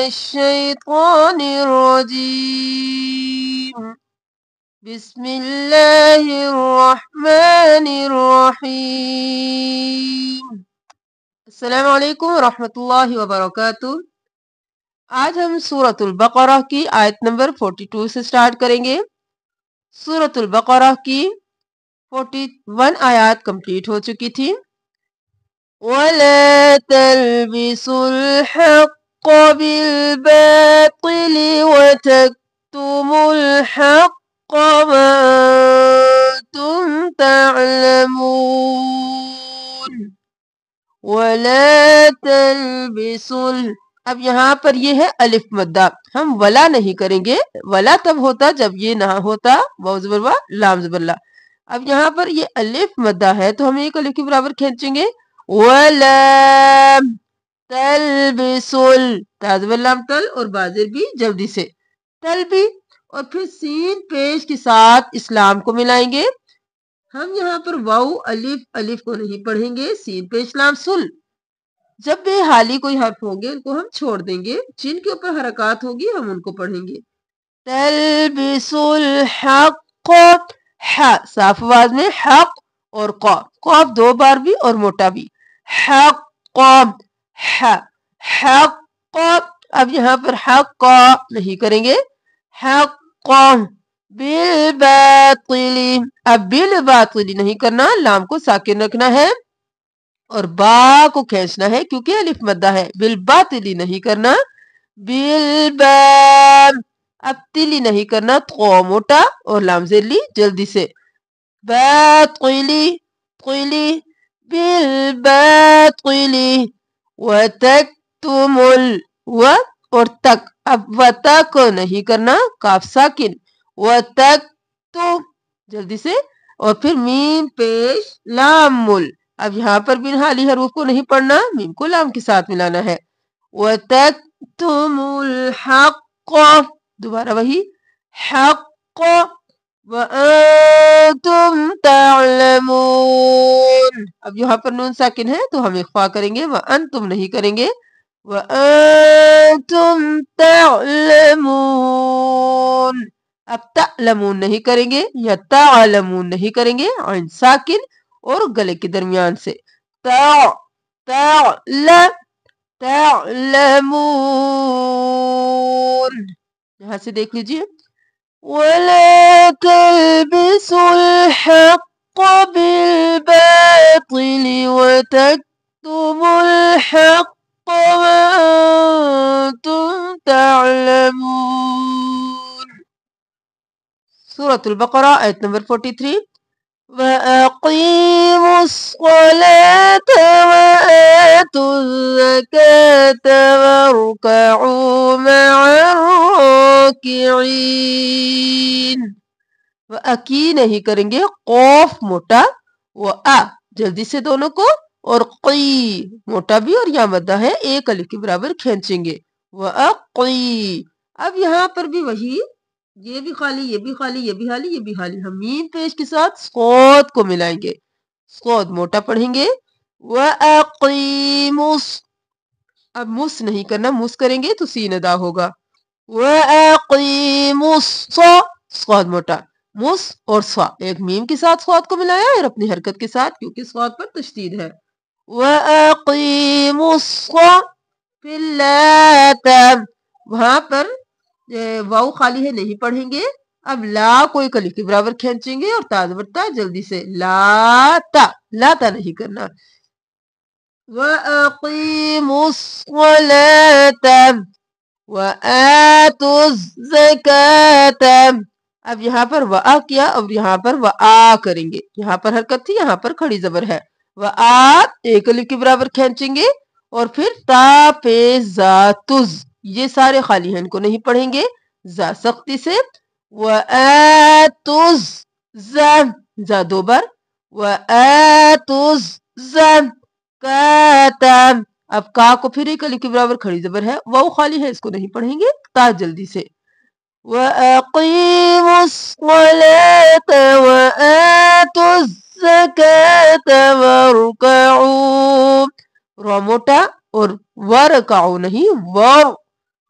الشيطان الرجيم بسم الله الرحمن الرحيم السلام علیکم ورحمۃ اللہ وبرکاتہ۔ آج ہم سورۃ البقرہ کی آیت نمبر 42 سے سٹارٹ کریں گے۔ سورۃ البقرہ کی 41 آیات کمپلیٹ ہو چکی تھی۔ وَلَا تَلْبِسُوا الْحَقَّ بِالْبَاطِلِ وَتَكْتُمُوا الْحَقَّ وَأَنْتُمْ تَعْلَمُونَ۔ وَلَا تَلْبِسُوا اب یہاں پر یہ ہے الف مدہ، ہم ولا نہیں کریں گے۔ ولا تب ہوتا جب یہ نہ ہوتا واو زبر وا لام زبر لا۔ اب یہاں پر یہ الف مدہ ہے تو ہم ایک الف کے برابر کھینچیں گے۔ وَلَا تَلْبِسُوا تا زبر لام تل اور بازر بھی جلدی سے تل بھی، اور پھر سین پیش کے ساتھ اسلام کو ملائیں گے۔ ہم یہاں پر واو الف الف کو نہیں پڑھیں گے، سین پیش لام سل۔ جب بھی حالی کوئی حرف ہوں گے ان کو ہم چھوڑ دیں گے، جن کے اوپر حرکات ہوگی ہم ان کو پڑھیں گے۔ تلبسوا الحق، ح صاف آواز میں حق، اور قاف قاف دو بار بھی اور موٹا بھی، حق قاف ح حق قاف۔ اب یہاں پر حق قا نہیں کریں گے، حق قاف بالباطل، اب بالباطل نہیں کرنا، لام کو ساکن رکھنا ہے اور با کو کھینچنا ہے کیونکہ الف مدہ ہے۔ بالباطلی نہیں کرنا، بالبا اب تلی نہیں کرنا، تو موٹا اور لام زیرلی جلدی سے، باطلی قلی بالباطلی وتکتم و اور تک، اب وتا کو نہیں کرنا، کاف ساکن، وتکتو جلدی سے، اور پھر میم پیش لام مل۔ اب یہاں پر بھی حالی حروف کو نہیں پڑھنا، میم کو لام کے ساتھ ملانا ہے۔ وَتَكْتُمُ الْحَقَّ دوبارہ وہی حق وَأَنْتُمْ تَعْلَمُونَ۔ اب یہاں پر نون ساکن ہے تو ہم اخفا کریں گے، وَأَنْتُمْ نہیں کریں گے، وَأَنْتُمْ تَعْلَمُونَ۔ اب تعلمون نہیں کریں گے یا تعلمون نہیں کریں گے، عین ساکن اور گلے کے درمیان سے، تعلمون۔ یہاں سے دیکھ لیجئے، وَلَا تَلْبِسُوا الْحَقَّ بِالْبَاطِلِ وَتَكْتُمُوا الْحَقَّ وَأَنْتُمْ تعْلَمُونَ۔ سورۃ البقرہ آیت نمبر 43۔ وَأَقِیمُوا الصَّلَاةَ وَآتُوا الزَّکَاةَ وَارْکَعُوا مَعَ الرَّاکِعِینَ۔ وَأَقِی نہیں کریں گے، قوف موٹا، وَأَ جلدی سے دونوں کو، اور قی موٹا بھی اور یا مدہ ہے، ایک الف کے برابر کھینچیں گے، وَأَقِی۔ اب یہاں پر بھی وہی، یہ بھی خالی یہ بھی خالی یہ بھی خالی یہ بھی خالی، ہم میم پیش کے ساتھ صاد کو ملائیں گے، صاد موٹا پڑھیں گے، وَأَقِیمُوا اب مس نہیں کرنا، مس کریں گے تو سین ادا ہوگا، وَأَقِیمُوا صاد موٹا، مس اور صا ایک میم کے ساتھ صاد کو ملایا اور اپنی حرکت کے ساتھ کیونکہ صاد پر تشدید ہے، وَأَقِیمُوا پھر لَاتَ وہاں پر واو خالی ہے نہیں پڑھیں گے، اب لا کو ایک الف کے برابر کھینچیں گے اور تا زبر تا جلدی سے، لاتا لاتا نہیں کرنا، وَأَقِیمُوا الصَّلَاةَ وَآتُوا الزَّکَاةَ۔ اب یہاں پر وَآ کیا اور یہاں پر وَآ کریں گے، یہاں پر حرکت تھی یہاں پر کھڑی زبر ہے، وَآ ایک الف کے برابر کھینچیں گے اور پھر تا پہ زا تز، یہ سارے خالی ہیں ان کو نہیں پڑھیں گے، زا سختی سے، وَآتُوا زا دو بار، وَآتُوا الزَّکَاةَ۔ اب کا کو پھر ایک الف کے برابر کھڑی زبر ہے، واو خالی ہے اس کو نہیں پڑھیں گے، تا جلدی سے، وَأَقِیمُوا الصَّلَاةَ وَآتُوا الزَّکَاةَ وَارْکَعُوا را موٹا اور وَارْکَعُوا نہیں، وار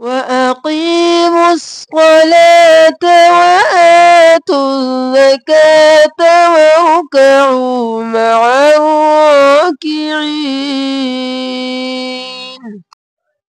وأقيموا الصلاة وآتوا الزكاة واركعوا مع الراكعين।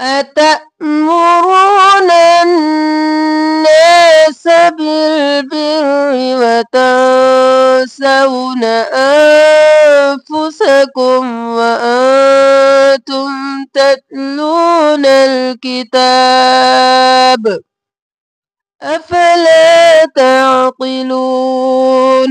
أتأمرون الناس بالبر وتنسون أنفسكم وأنتم تتلون الكتاب أفلا تعقلون।